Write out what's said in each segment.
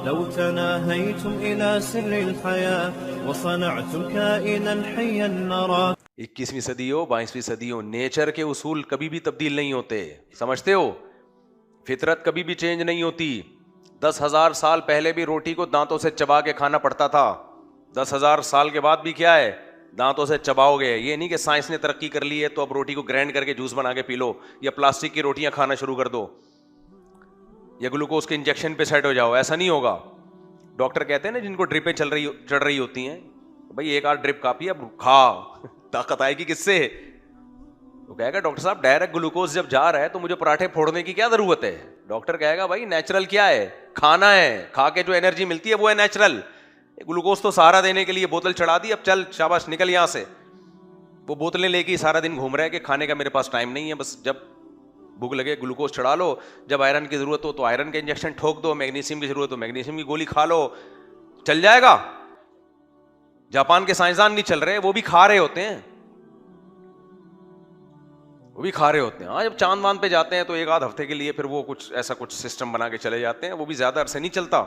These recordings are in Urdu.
لو تناهيتم إلى سر الحياة وصنعتم كائنا حيا نرى. 21ویں صدی ہو 22ویں صدی ہو، نیچر کے اصول کبھی بھی تبدیل نہیں ہوتے، سمجھتے ہو؟ فطرت کبھی بھی چینج نہیں ہوتی. 10,000 سال پہلے بھی روٹی کو دانتوں سے چبا کے کھانا پڑتا تھا، 10,000 سال کے بعد بھی کیا ہے؟ دانتوں سے چباؤ گے. یہ نہیں کہ سائنس نے ترقی کر لی ہے تو اب روٹی کو گرینڈ کر کے جوس بنا کے پی لو، یا پلاسٹک کی روٹیاں کھانا شروع کر دو، یا گلوکوز کے انجیکشن پہ سیٹ ہو جاؤ. ایسا نہیں ہوگا. ڈاکٹر کہتے ہیں نا جن کو ڈرپیں چڑھ رہی ہوتی ہیں، بھائی ایک آدھ ڈرپ کافی ہے، اب کھا، طاقت آئے گی کس سے؟ وہ کہے گا ڈاکٹر صاحب ڈائریکٹ گلوکوز جب جا رہا ہے تو مجھے پراٹھے پھوڑنے کی کیا ضرورت ہے؟ ڈاکٹر کہے گا بھائی نیچرل کیا ہے؟ کھانا ہے، کھا کے جو انرجی ملتی ہے وہ ہے نیچرل. گلوکوز تو سہارا دینے کے لیے بوتل چڑھا دی، اب چل شاباش نکل یہاں سے. وہ بوتلیں لے کے سارا دن گھوم رہا ہے کہ کھانے کا میرے پاس ٹائم نہیں ہے، بس جب بھوک لگے گلوکوز چڑھا لو، جب آئرن کی ضرورت ہو تو آئرن کا انجیکشن ٹھوک دو، میگنیشیم کی ضرورت ہو میگنیشیم کی گولی کھا لو، چل جائے گا. جاپان کے سائنسدان نہیں چل رہے، وہ بھی کھا رہے ہوتے ہیں، وہ بھی کھا رہے ہوتے ہیں. ہاں جب چاند واند پہ جاتے ہیں تو ایک آدھ ہفتے کے لیے پھر وہ کچھ ایسا کچھ سسٹم بنا کے چلے جاتے ہیں، وہ بھی زیادہ عرصے نہیں چلتا.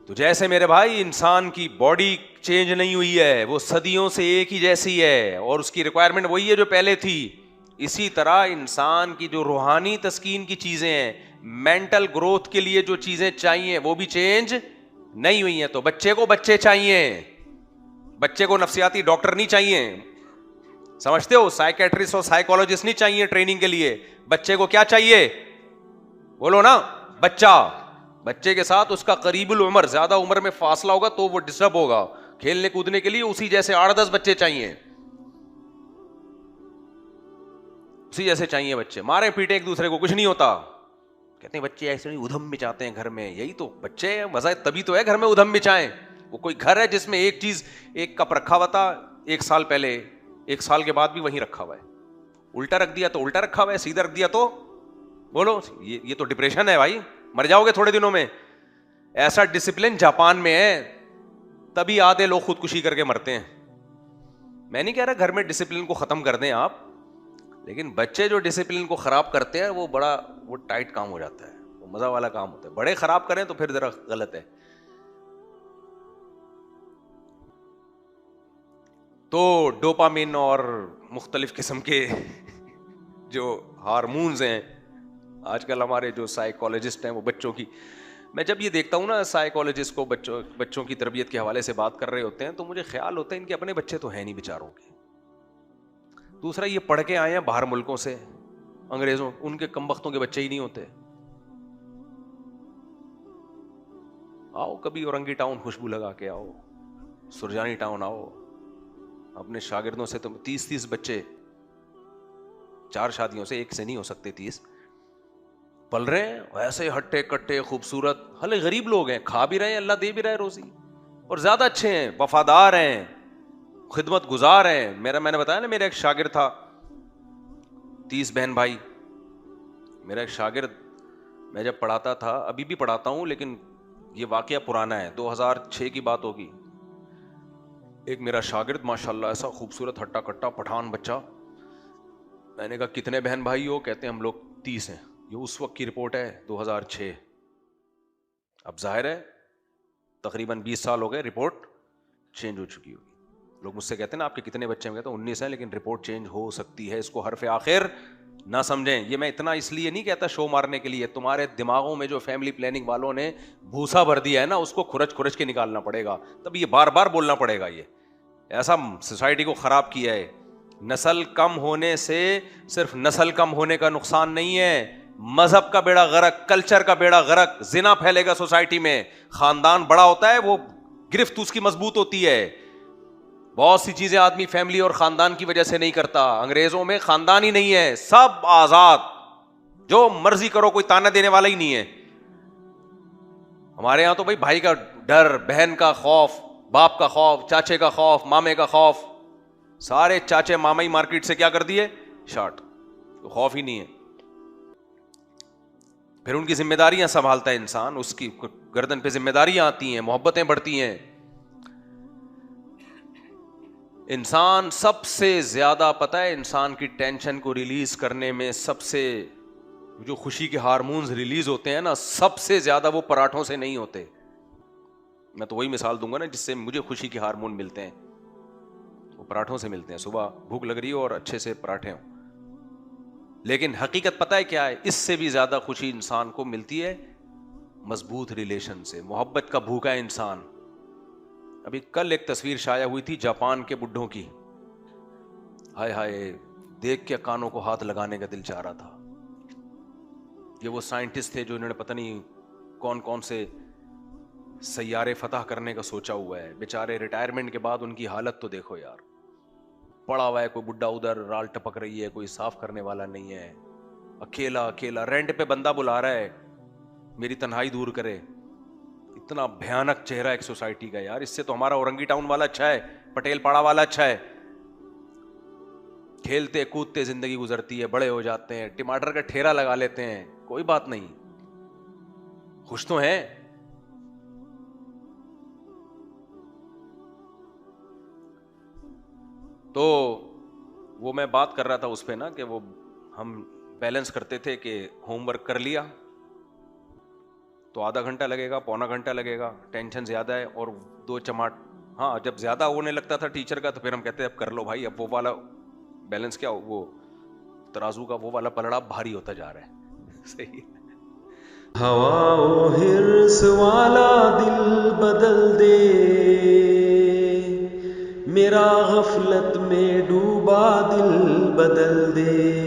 تو جیسے میرے بھائی انسان کی باڈی چینج نہیں ہوئی ہے، وہ صدیوں سے ایک ہی جیسی ہے اور اس کی ریکوائرمنٹ وہی ہے جو پہلے تھی. اسی طرح انسان کی جو روحانی تسکین کی چیزیں ہیں، مینٹل گروتھ کے لیے جو چیزیں چاہیے وہ بھی چینج نہیں ہوئی ہیں. تو بچے کو بچے چاہیے، بچے کو نفسیاتی ڈاکٹر نہیں چاہیے، سمجھتے ہو؟ سائیکیٹرسٹ اور سائیکولوجسٹ نہیں چاہیے ٹریننگ کے لیے. بچے کو کیا چاہیے؟ بولو نا. بچے کے ساتھ اس کا قریب العمر، زیادہ عمر میں فاصلہ ہوگا تو وہ ڈسٹرب ہوگا. کھیلنے کودنے کے لیے اسی جیسے 8-10 بچے چاہیے، اسی جیسے چاہیے بچے. مارے پیٹے ایک دوسرے کو کچھ نہیں ہوتا. کہتے ہیں بچے ایسے نہیں ادھم مچاتے ہیں گھر میں. یہی تو بچے مزہ تبھی تو ہے گھر میں ادھم مچائیں. وہ کوئی گھر ہے جس میں ایک چیز ایک کپ رکھا ہوا تھا 1 سال پہلے، 1 سال کے بعد بھی وہیں رکھا ہوا ہے. الٹا رکھ دیا تو الٹا رکھا ہوا ہے، سیدھا رکھ دیا تو بولو یہ تو ڈپریشن ہے بھائی، مر جاؤ گے تھوڑے دنوں میں. ایسا ڈسپلن جاپان میں ہے، تبھی آدھے لوگ خودکشی کر کے مرتے ہیں. میں نہیں کہہ رہا گھر میں ڈسپلن کو ختم کر دیں آپ، لیکن بچے جو ڈسپلن کو خراب کرتے ہیں وہ ٹائٹ کام ہو جاتا ہے، وہ مزہ والا کام ہوتا ہے. بڑے خراب کریں تو پھر ذرا غلط ہے. تو ڈوپامین اور مختلف قسم کے جو ہارمونز ہیں، آج کل ہمارے جو سائیکالوجسٹ ہیں وہ بچوں کی، میں جب یہ دیکھتا ہوں نا سائیکالوجسٹ کو بچوں کی تربیت کے حوالے سے بات کر رہے ہوتے ہیں تو مجھے خیال ہوتا ہے ان کے اپنے بچے تو ہیں نہیں بیچاروں کے. دوسرا یہ پڑھ کے آئے ہیں باہر ملکوں سے، انگریزوں، ان کے کم بختوں کے بچے ہی نہیں ہوتے. آؤ کبھی اورنگی ٹاؤن خوشبو لگا کے آؤ، سرجانی ٹاؤن آؤ، اپنے شاگردوں سے تم 30 بچے 4 شادیوں سے، ایک سے نہیں ہو سکتے 30، پل رہے ہیں ایسے ہٹے کٹے خوبصورت. حالے غریب لوگ ہیں، کھا بھی رہے ہیں، اللہ دے بھی رہا ہے روزی، اور زیادہ اچھے ہیں، وفادار ہیں، خدمت گزار ہیں. میں نے بتایا نا میرا ایک شاگرد تھا، 30 بہن بھائی. میرا ایک شاگرد، میں جب پڑھاتا تھا، ابھی بھی پڑھاتا ہوں لیکن یہ واقعہ پرانا ہے، 2006 کی بات ہوگی. ایک میرا شاگرد ماشاءاللہ ایسا خوبصورت ہٹا کٹا پٹھان بچہ. میں نے کہا کتنے بہن بھائی ہو؟ کہتے ہیں ہم لوگ 30 ہیں. یہ اس وقت کی رپورٹ ہے 2006. اب ظاہر ہے تقریباً 20 سال ہو گئے، رپورٹ چینج ہو چکی ہوگی. لوگ مجھ سے کہتے ہیں نا آپ کے کتنے بچے ہیں؟ کہتے ہیں 19 ہیں، لیکن رپورٹ چینج ہو سکتی ہے. اس کو حرف آخر نہ سمجھیں. یہ میں اتنا اس لیے نہیں کہتا شو مارنے کے لیے، تمہارے دماغوں میں جو فیملی پلاننگ والوں نے بھوسا بھر دیا ہے نا، اس کو کھرچ کے نکالنا پڑے گا. تب یہ بار بار بولنا پڑے گا. یہ ایسا سوسائٹی کو خراب کیا ہے. نسل کم ہونے سے صرف نسل کم ہونے کا نقصان نہیں ہے، مذہب کا بیڑا غرق، کلچر کا بیڑا غرق. زنا پھیلے گا سوسائٹی میں. خاندان بڑا ہوتا ہے، وہ گرفت اس کی مضبوط ہوتی ہے. بہت سی چیزیں آدمی فیملی اور خاندان کی وجہ سے نہیں کرتا. انگریزوں میں خاندان ہی نہیں ہے، سب آزاد، جو مرضی کرو، کوئی تانا دینے والا ہی نہیں ہے. ہمارے یہاں تو بھائی کا ڈر، بہن کا خوف، باپ کا خوف، چاچے کا خوف، مامے کا خوف. سارے چاچے ماما ہی مارکیٹ سے کیا کر دیے؟ شارٹ. تو خوف ہی نہیں ہے. پھر ان کی ذمہ داریاں سنبھالتا ہے انسان، اس کی گردن پہ ذمہ داریاں آتی ہیں، محبتیں بڑھتی ہیں. انسان سب سے زیادہ پتہ ہے انسان کی ٹینشن کو ریلیز کرنے میں سب سے جو خوشی کے ہارمونز ریلیز ہوتے ہیں نا سب سے زیادہ وہ پراٹھوں سے نہیں ہوتے. میں تو وہی مثال دوں گا نا جس سے مجھے خوشی کے ہارمون ملتے ہیں, وہ پراٹھوں سے ملتے ہیں. صبح بھوک لگ رہی ہو اور اچھے سے پراٹھے ہوں. لیکن حقیقت پتہ ہے کیا ہے, اس سے بھی زیادہ خوشی انسان کو ملتی ہے مضبوط ریلیشن سے, محبت کا بھوکا انسان. ابھی کل ایک تصویر شائع ہوئی تھی جاپان کے بڈھوں کی, ہائے ہائے دیکھ کے کانوں کو ہاتھ لگانے کا دل چاہ رہا تھا. یہ وہ سائنٹسٹ تھے جو انہوں نے پتہ نہیں کون کون سے سیارے فتح کرنے کا سوچا ہوا ہے. بیچارے ریٹائرمنٹ کے بعد ان کی حالت تو دیکھو یار, پڑا ہوا ہے, کوئی بڈھا ادھر رال ٹپک رہی ہے, کوئی صاف کرنے والا نہیں ہے, اکیلا اکیلا رینٹ پہ بندہ بلا رہا ہے میری تنہائی دور کرے. اتنا بھیانک چہرہ ایک سوسائٹی کا یار. اس سے تو ہمارا اورنگی ٹاؤن والا اچھا ہے, پٹیل پاڑا والا اچھا ہے. کھیلتے کودتے زندگی گزرتی ہے, بڑے ہو جاتے ہیں, ٹماٹر کا ٹھیرا لگا لیتے ہیں, کوئی بات نہیں, خوش تو ہیں. تو وہ میں بات کر رہا تھا اس پہ نا کہ وہ ہم بیلنس کرتے تھے کہ ہوم ورک کر لیا تو آدھا گھنٹہ لگے گا, پونا گھنٹہ لگے گا, ٹینشن زیادہ ہے, اور 2 چماٹ. ہاں جب زیادہ ہونے لگتا تھا ٹیچر کا تو پھر ہم کہتے اب کر لو بھائی, اب وہ والا بیلنس کیا وہ ترازو کا وہ والا پلڑا بھاری ہوتا جا رہا ہے. صحیح ہے. ہوا و حرص والا دل بدل دے, میرا غفلت میں ڈوبا دل بدل دے.